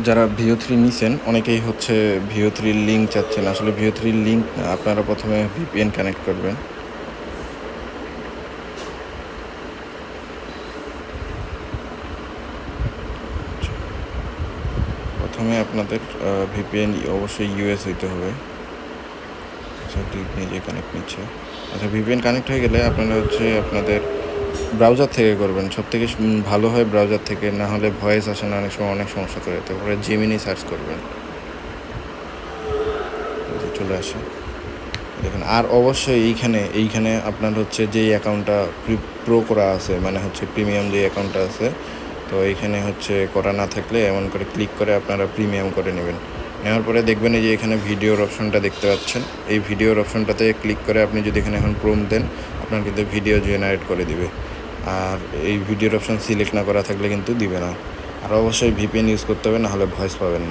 যারা ভিও3 নিছেন অনেকেই হচ্ছে ভিও3 লিঙ্ক চাচ্ছেন। আসলে ভিও3 লিঙ্ক না, আপনারা প্রথমে ভিপিএন কানেক্ট করবেন। প্রথমে আপনাদের ভিপিএন অবশ্যই ইউএস হইতে হবে। আচ্ছা, নিজে কানেক্ট নিচ্ছে। আচ্ছা, ভিপিএন কানেক্ট হয়ে গেলে আপনারা হচ্ছে আপনাদের ব্রাউজার থেকে করবেন। সবথেকে ভালো হয় ব্রাউজার থেকে, না হলে ভয়েস আসে না, অনেক সময় অনেক সমস্যা করে। তারপরে জেমিনি সার্চ করবেন, চলে আসে দেখেন। আর অবশ্যই এইখানে আপনার হচ্ছে যেই অ্যাকাউন্টটা প্রো করা আছে, মানে হচ্ছে প্রিমিয়াম যে অ্যাকাউন্টটা আছে, তো এইখানে হচ্ছে করা না থাকলে এমন করে ক্লিক করে আপনারা প্রিমিয়াম করে নেবেন। নেওয়ার পরে দেখবেন এই যে এখানে ভিডিওর অপশনটা দেখতে পাচ্ছেন। এই ভিডিওর অপশনটাতে ক্লিক করে আপনি যদি এখানে এখন প্রোম দেন, আপনার কিন্তু ভিডিও জেনারেট করে দিবে। আর এই ভিডিওর অপশন সিলেক্ট না করা থাকলে কিন্তু দিবে না। আর অবশ্যই ভিপিএন ইউজ করতে হবে, না হলে ভয়েস পাবেন না।